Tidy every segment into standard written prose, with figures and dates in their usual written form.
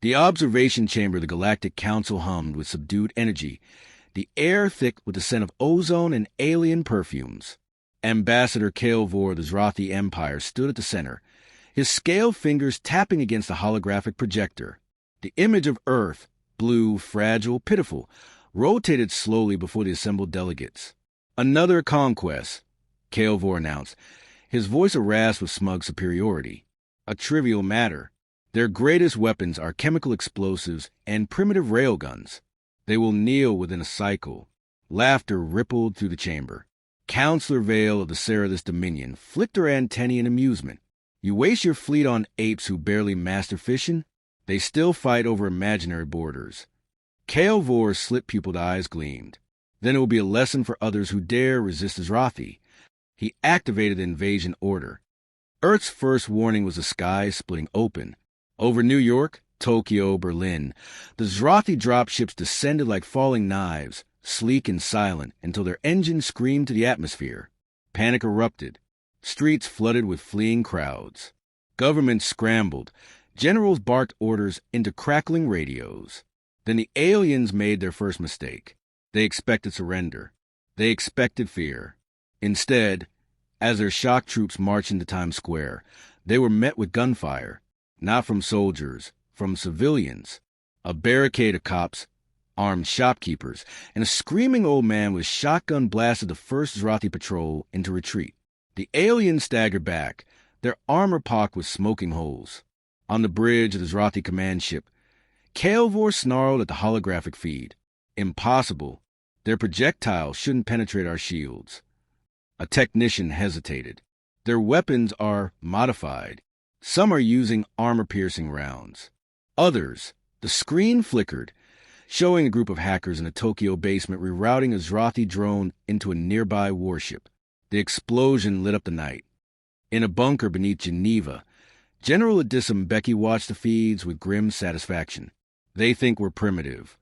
The observation chamber of the Galactic Council hummed with subdued energy, the air thick with the scent of ozone and alien perfumes. Ambassador Kael'vor of the Zrathi Empire stood at the center, his scaled fingers tapping against the holographic projector. The image of Earth, blue, fragile, pitiful, rotated slowly before the assembled delegates. "Another conquest," Kael'vor announced, his voice a rasp with smug superiority. "A trivial matter. Their greatest weapons are chemical explosives and primitive railguns. They will kneel within a cycle." Laughter rippled through the chamber. Counselor Vale of the Ceratus Dominion flicked her antennae in amusement. "You waste your fleet on apes who barely master fishing? They still fight over imaginary borders." Kael'vor's slit-pupiled eyes gleamed. "Then it will be a lesson for others who dare resist Zrathi." He activated the invasion order. Earth's first warning was the sky splitting open. Over New York, Tokyo, Berlin, the Zrathi dropships descended like falling knives, sleek and silent, until their engines screamed to the atmosphere. Panic erupted. Streets flooded with fleeing crowds. Governments scrambled. Generals barked orders into crackling radios. Then the aliens made their first mistake. They expected surrender. They expected fear. Instead, as their shock troops marched into Times Square, they were met with gunfire, not from soldiers, from civilians. A barricade of cops, armed shopkeepers, and a screaming old man with shotgun blasted the first Zrathi patrol into retreat. The aliens staggered back, their armor pocked with smoking holes. On the bridge of the Zrathi command ship, Kael'vor snarled at the holographic feed. "Impossible. Their projectiles shouldn't penetrate our shields." A technician hesitated. "Their weapons are modified. Some are using armor-piercing rounds. Others." The screen flickered, showing a group of hackers in a Tokyo basement rerouting a Zrathi drone into a nearby warship. The explosion lit up the night. In a bunker beneath Geneva, General Addisum Becky watched the feeds with grim satisfaction. "They think we're primitive."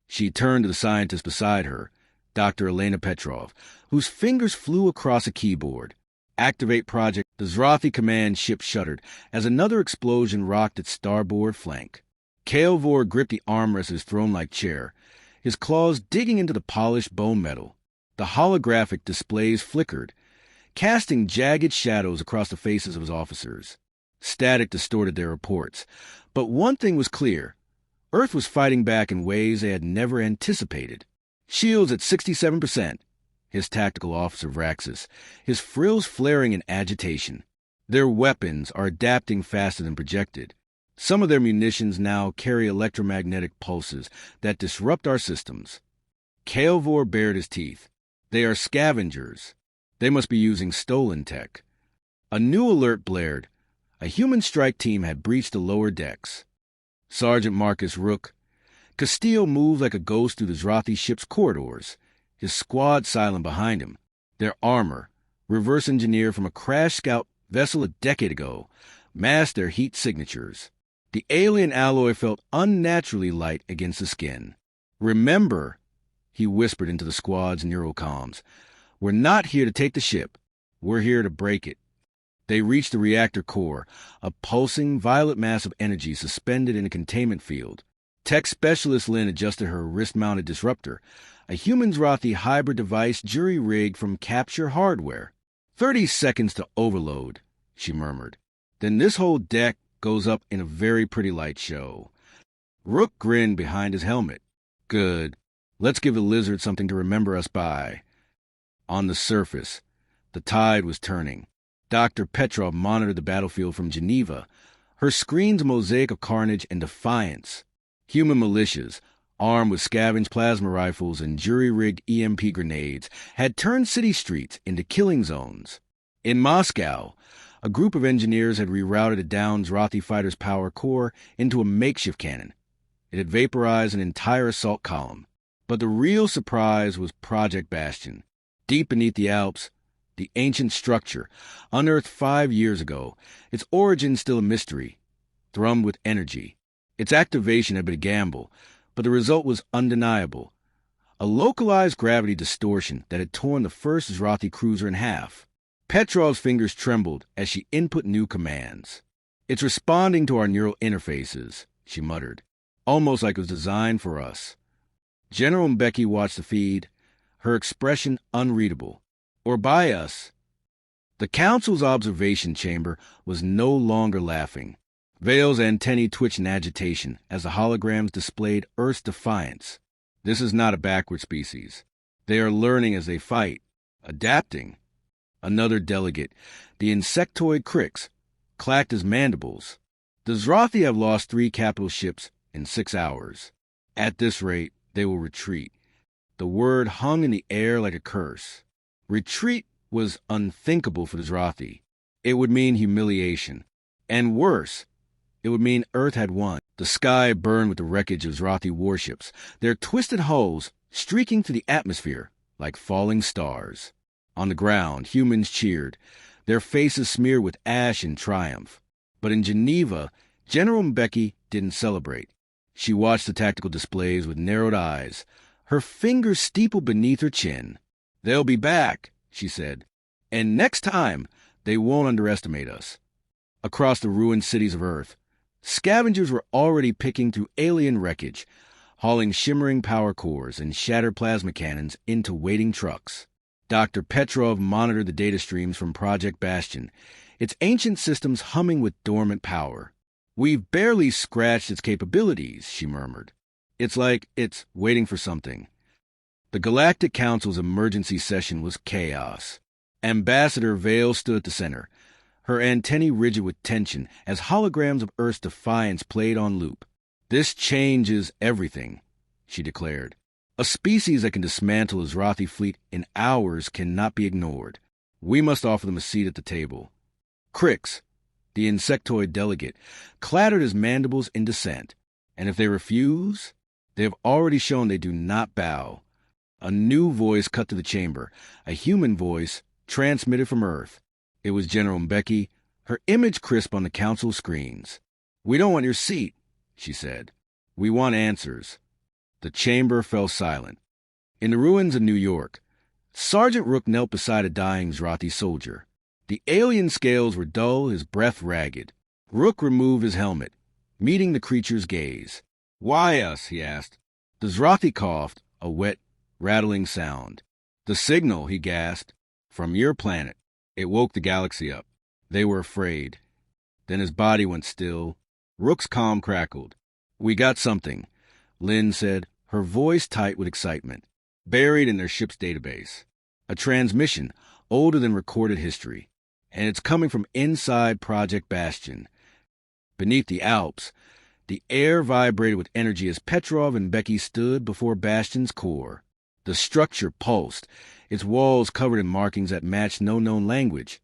She turned to the scientist beside her, Dr. Elena Petrov, whose fingers flew across a keyboard. "Activate project." The Zrathi command ship shuddered as another explosion rocked its starboard flank. Kael'vor gripped the armrest of his throne-like chair, his claws digging into the polished bone metal. The holographic displays flickered, casting jagged shadows across the faces of his officers. Static distorted their reports. But one thing was clear. Earth was fighting back in ways they had never anticipated. "Shields at 67%, his tactical officer Vraxis, his frills flaring in agitation. "Their weapons are adapting faster than projected. Some of their munitions now carry electromagnetic pulses that disrupt our systems." Kael'vor bared his teeth. "They are scavengers. They must be using stolen tech." A new alert blared. A human strike team had breached the lower decks. Sergeant Marcus Rook. Castile moved like a ghost through the Zrathi ship's corridors, his squad silent behind him. Their armor, reverse engineered from a crash scout vessel a decade ago, masked their heat signatures. The alien alloy felt unnaturally light against the skin. "Remember," he whispered into the squad's neural comms, "we're not here to take the ship. We're here to break it." They reached the reactor core, a pulsing violet mass of energy suspended in a containment field. Tech specialist Lynn adjusted her wrist-mounted disruptor, a human Zrathi hybrid device jury-rigged from capture hardware. 30 seconds to overload," she murmured. "Then this whole deck goes up in a very pretty light show." Rook grinned behind his helmet. "Good. Let's give the lizard something to remember us by." On the surface, the tide was turning. Dr. Petrov monitored the battlefield from Geneva, her screens a mosaic of carnage and defiance. Human militias, armed with scavenged plasma rifles and jury-rigged EMP grenades, had turned city streets into killing zones. In Moscow, a group of engineers had rerouted a downed Zrathi fighter's power core into a makeshift cannon. It had vaporized an entire assault column. But the real surprise was Project Bastion. Deep beneath the Alps, the ancient structure, unearthed 5 years ago, its origin still a mystery, thrummed with energy. Its activation had been a gamble, but the result was undeniable. A localized gravity distortion that had torn the first Zrathi cruiser in half. Petrov's fingers trembled as she input new commands. "It's responding to our neural interfaces," she muttered, almost like it was designed for us. General Mbeki watched the feed, her expression unreadable. Or by us. The council's observation chamber was no longer laughing. Vale's antennae twitched in agitation as the holograms displayed Earth's defiance. This is not a backward species. They are learning as they fight, adapting. Another delegate, the insectoid Crix, clacked his mandibles. The Zrothi have lost 3 capital ships in 6 hours. At this rate, they will retreat. The word hung in the air like a curse. Retreat was unthinkable for the Zrothi. It would mean humiliation. And worse, it would mean Earth had won. The sky burned with the wreckage of Zrothi warships, their twisted hulls streaking through the atmosphere like falling stars. On the ground, humans cheered, their faces smeared with ash in triumph. But in Geneva, General Mbeki didn't celebrate. She watched the tactical displays with narrowed eyes, her fingers steepled beneath her chin. "They'll be back," she said. "And next time, they won't underestimate us." Across the ruined cities of Earth, scavengers were already picking through alien wreckage, hauling shimmering power cores and shattered plasma cannons into waiting trucks. Dr. Petrov monitored the data streams from Project Bastion, its ancient systems humming with dormant power. "We've barely scratched its capabilities," she murmured. "It's like it's waiting for something." The Galactic Council's emergency session was chaos. Ambassador Vale stood at the center, her antennae rigid with tension as holograms of Earth's defiance played on loop. "This changes everything," she declared. "A species that can dismantle a Zrothi fleet in hours cannot be ignored. We must offer them a seat at the table." Crix, the insectoid delegate, clattered his mandibles in dissent. "And if they refuse, they have already shown they do not bow." A new voice cut to the chamber, a human voice transmitted from Earth. It was General Mbeki, her image crisp on the council screens. "We don't want your seat," she said. "We want answers." The chamber fell silent. In the ruins of New York, Sergeant Rook knelt beside a dying Zrothi soldier. The alien scales were dull, his breath ragged. Rook removed his helmet, meeting the creature's gaze. "Why us?" he asked. The Zrothi coughed, a wet, rattling sound. "The signal," he gasped, "from your planet. It woke the galaxy up. They were afraid." Then his body went still. Rook's calm crackled. "We got something," Lynn said, her voice tight with excitement. "Buried in their ship's database. A transmission older than recorded history. And it's coming from inside Project Bastion." Beneath the Alps, the air vibrated with energy as Petrov and Becky stood before Bastion's core. The structure pulsed, its walls covered in markings that matched no known language,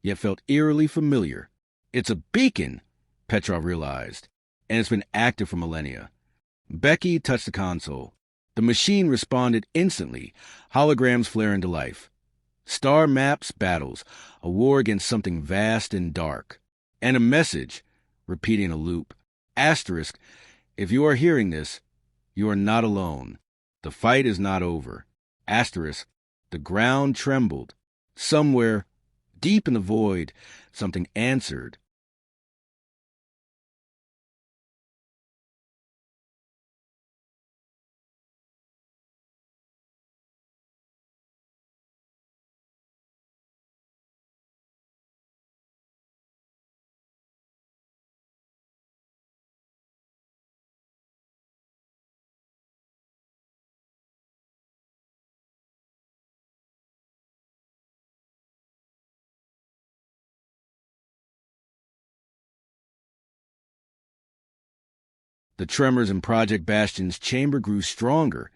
yet felt eerily familiar. "It's a beacon," Petrov realized, "and it's been active for millennia." Becky touched the console. The machine responded instantly, holograms flaring to life. Star maps, battles, a war against something vast and dark. And a message, repeating a loop. Asterisk, if you are hearing this, you are not alone. The fight is not over. Asterisk, the ground trembled. Somewhere, deep in the void, something answered. The tremors in Project Bastion's chamber grew stronger,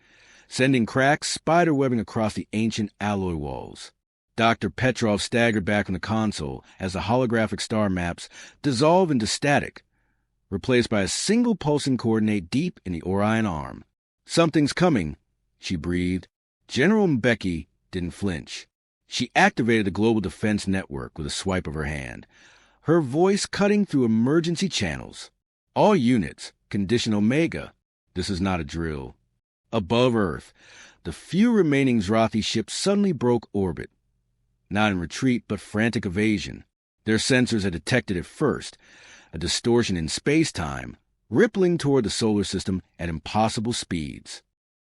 sending cracks spiderwebbing across the ancient alloy walls. Dr. Petrov staggered back from the console as the holographic star maps dissolved into static, replaced by a single pulsing coordinate deep in the Orion arm. "Something's coming," she breathed. General Mbeki didn't flinch. She activated the Global Defense Network with a swipe of her hand, her voice cutting through emergency channels. "All units, condition Omega. This is not a drill." Above Earth, the few remaining Zrothi ships suddenly broke orbit. Not in retreat, but frantic evasion. Their sensors had detected it first, a distortion in space-time, rippling toward the solar system at impossible speeds.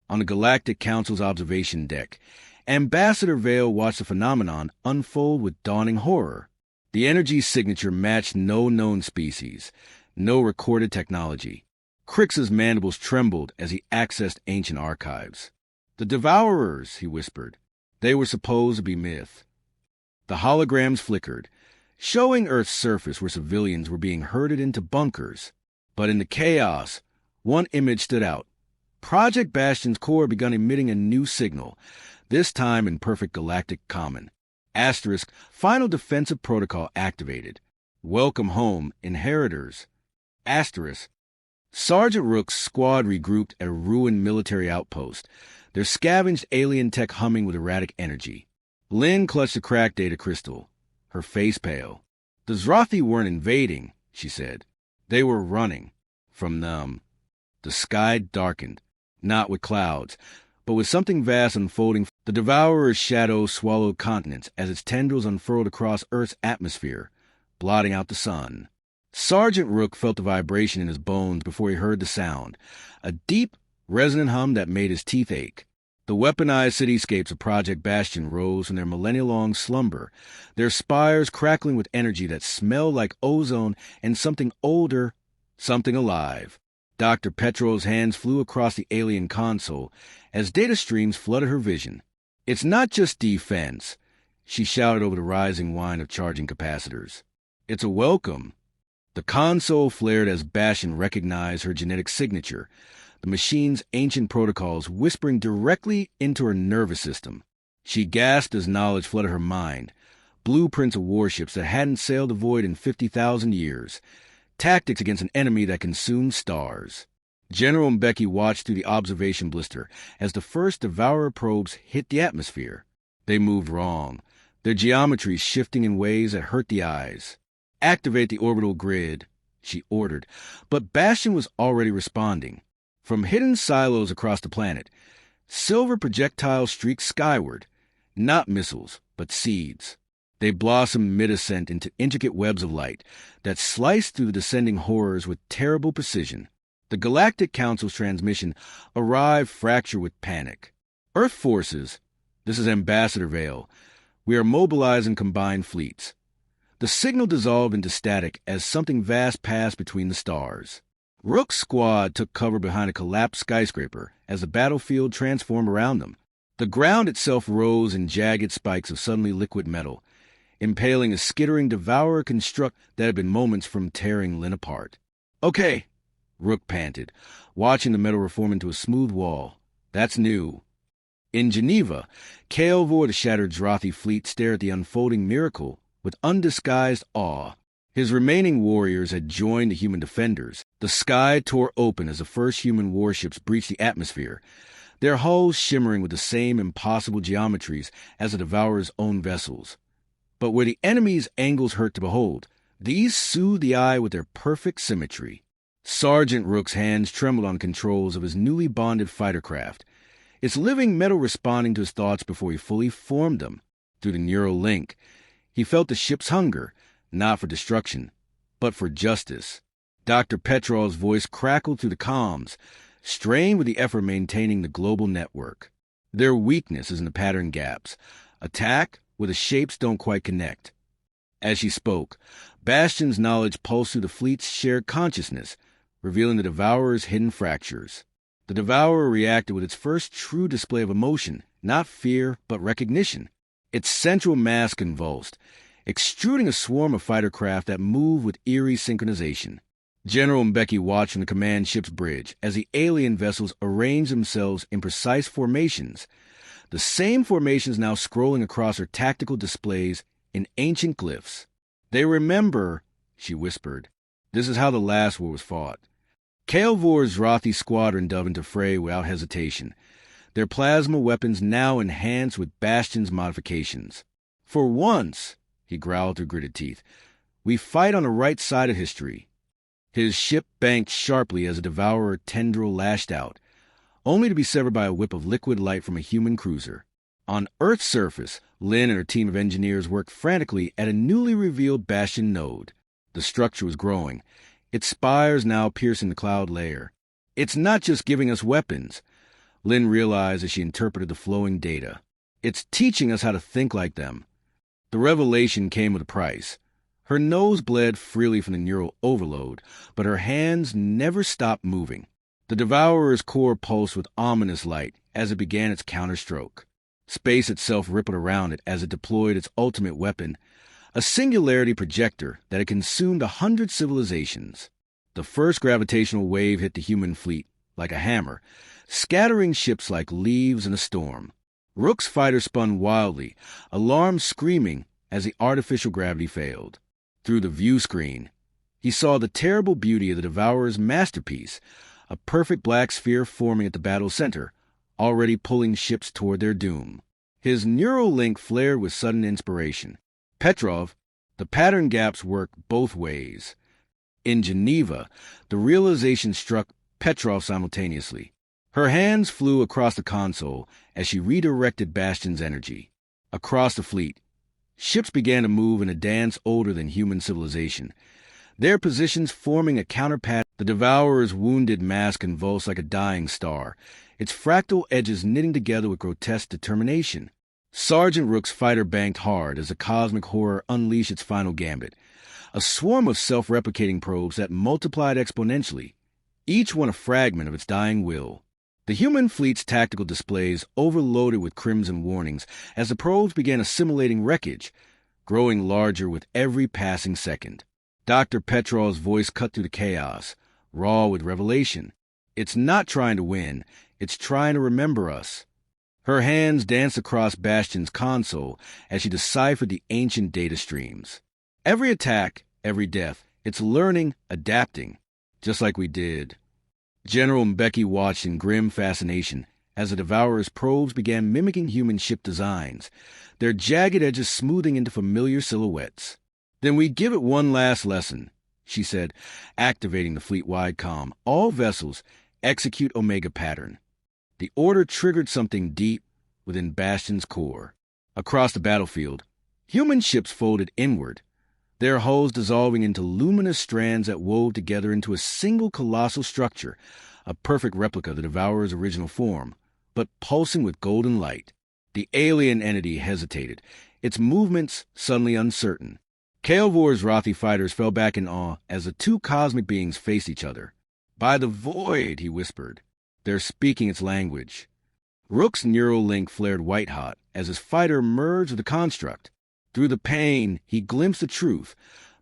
On the Galactic Council's observation deck, Ambassador Vale watched the phenomenon unfold with dawning horror. The energy signature matched no known species, no recorded technology. Crix's mandibles trembled as he accessed ancient archives. "The Devourers," he whispered. They were supposed to be myth. The holograms flickered, showing Earth's surface where civilians were being herded into bunkers. But in the chaos, one image stood out. Project Bastion's core had begun emitting a new signal, this time in perfect galactic common. Asterisk, final defensive protocol activated. Welcome home, inheritors. Asterisk. Sergeant Rook's squad regrouped at a ruined military outpost, their scavenged alien tech humming with erratic energy. Lynn clutched a cracked data crystal, her face pale. "The Zrothi weren't invading," she said. "They were running from them." The sky darkened, not with clouds, but with something vast unfolding. The Devourer's shadow swallowed continents as its tendrils unfurled across Earth's atmosphere, blotting out the sun. Sergeant Rook felt the vibration in his bones before he heard the sound, a deep, resonant hum that made his teeth ache. The weaponized cityscapes of Project Bastion rose from their millennia-long slumber, their spires crackling with energy that smelled like ozone and something older, something alive. Dr. Petrol's hands flew across the alien console as data streams flooded her vision. "It's not just defense," she shouted over the rising whine of charging capacitors. "It's a welcome." The console flared as Bastion recognized her genetic signature, the machine's ancient protocols whispering directly into her nervous system. She gasped as knowledge flooded her mind, blueprints of warships that hadn't sailed the void in 50,000 years, tactics against an enemy that consumed stars. General Mbeki watched through the observation blister as the first Devourer probes hit the atmosphere. They moved wrong, their geometry shifting in ways that hurt the eyes. "Activate the orbital grid," she ordered, but Bastion was already responding. From hidden silos across the planet, silver projectiles streaked skyward, not missiles, but seeds. They blossomed mid-ascent into intricate webs of light that sliced through the descending horrors with terrible precision. The Galactic Council's transmission arrived fractured with panic. "Earth forces, this is Ambassador Vale. We are mobilizing combined fleets." The signal dissolved into static as something vast passed between the stars. Rook's squad took cover behind a collapsed skyscraper as the battlefield transformed around them. The ground itself rose in jagged spikes of suddenly liquid metal, impaling a skittering Devourer construct that had been moments from tearing Lynn apart. "Okay," Rook panted, watching the metal reform into a smooth wall. "That's new." In Geneva, Kael'vor, the shattered Zrothi fleet, stared at the unfolding miracle with undisguised awe. His remaining warriors had joined the human defenders. The sky tore open as the first human warships breached the atmosphere, their hulls shimmering with the same impossible geometries as the Devourer's own vessels. But where the enemy's angles hurt to behold, these soothed the eye with their perfect symmetry. Sergeant Rook's hands trembled on controls of his newly bonded fighter craft, its living metal responding to his thoughts before he fully formed them. Through the neural link, he felt the ship's hunger, not for destruction, but for justice. Dr. Petrol's voice crackled through the comms, strained with the effort of maintaining the global network. "Their weakness is in the pattern gaps. Attack where the shapes don't quite connect." As she spoke, Bastion's knowledge pulsed through the fleet's shared consciousness, revealing the Devourer's hidden fractures. The Devourer reacted with its first true display of emotion, not fear, but recognition. Its central mass convulsed, extruding a swarm of fighter craft that moved with eerie synchronization. General Mbeki watched from the command ship's bridge as the alien vessels arranged themselves in precise formations, the same formations now scrolling across her tactical displays in ancient glyphs. "They remember," she whispered. "This is how the last war was fought." Kael'vor's Zrothi squadron dove into fray without hesitation, their plasma weapons now enhanced with Bastion's modifications. "For once," he growled through gritted teeth, "we fight on the right side of history." His ship banked sharply as a Devourer tendril lashed out, only to be severed by a whip of liquid light from a human cruiser. On Earth's surface, Lynn and her team of engineers worked frantically at a newly revealed Bastion node. The structure was growing, its spires now piercing the cloud layer. It's not just giving us weapons, Lynn realized as she interpreted the flowing data. It's teaching us how to think like them. The revelation came with a price. Her nose bled freely from the neural overload, but her hands never stopped moving. The Devourer's core pulsed with ominous light as it began its counterstroke. Space itself rippled around it as it deployed its ultimate weapon, a singularity projector that had consumed 100 civilizations. The first gravitational wave hit the human fleet like a hammer, scattering ships like leaves in a storm. Rook's fighter spun wildly, alarm screaming as the artificial gravity failed. Through the view screen, he saw the terrible beauty of the Devourer's masterpiece, a perfect black sphere forming at the battle center, already pulling ships toward their doom. His neural link flared with sudden inspiration. Petrov, the pattern gaps work both ways. In Geneva, the realization struck Petrov simultaneously. Her hands flew across the console as she redirected Bastion's energy. Across the fleet, ships began to move in a dance older than human civilization, their positions forming a counterpart. The Devourer's wounded mass convulsed like a dying star, its fractal edges knitting together with grotesque determination. Sergeant Rook's fighter banked hard as the cosmic horror unleashed its final gambit, a swarm of self-replicating probes that multiplied exponentially, each one a fragment of its dying will. The human fleet's tactical displays overloaded with crimson warnings as the probes began assimilating wreckage, growing larger with every passing second. Dr. Petrov's voice cut through the chaos, raw with revelation. It's not trying to win, it's trying to remember us. Her hands danced across Bastion's console as she deciphered the ancient data streams. Every attack, every death, it's learning, adapting, just like we did. General Mbeki watched in grim fascination as the Devourer's probes began mimicking human ship designs, their jagged edges smoothing into familiar silhouettes. Then we give it one last lesson, she said, activating the fleet-wide comm. All vessels execute Omega pattern. The order triggered something deep within Bastion's core. Across the battlefield, human ships folded inward, their hulls dissolving into luminous strands that wove together into a single colossal structure, a perfect replica of the Devourer's original form, but pulsing with golden light. The alien entity hesitated, its movements suddenly uncertain. Kael'vor's Rothi fighters fell back in awe as the two cosmic beings faced each other. "By the void," he whispered. "They're speaking its language." Rook's neural link flared white-hot as his fighter merged with the construct. Through the pain, he glimpsed the truth.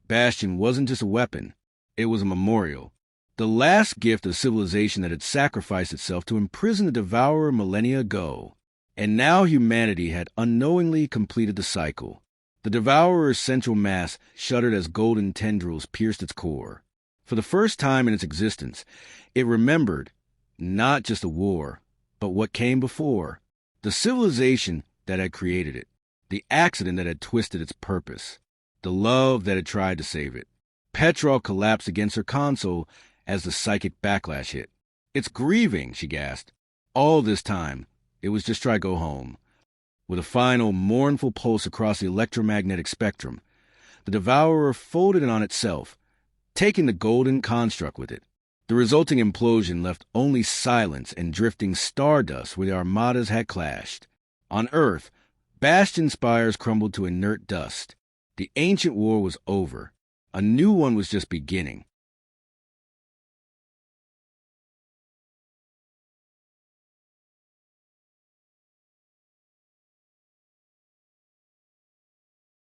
Bastion wasn't just a weapon. It was a memorial. The last gift of civilization that had sacrificed itself to imprison the Devourer millennia ago. And now humanity had unknowingly completed the cycle. The Devourer's central mass shuddered as golden tendrils pierced its core. For the first time in its existence, it remembered not just the war, but what came before. The civilization that had created it. The accident that had twisted its purpose. The love that had tried to save it. Petrov collapsed against her console as the psychic backlash hit. "It's grieving," she gasped. "All this time, it was just try to go home." With a final, mournful pulse across the electromagnetic spectrum, the Devourer folded it on itself, taking the golden construct with it. The resulting implosion left only silence and drifting stardust where the armadas had clashed. On Earth, Bastion spires crumbled to inert dust. The ancient war was over. A new one was just beginning.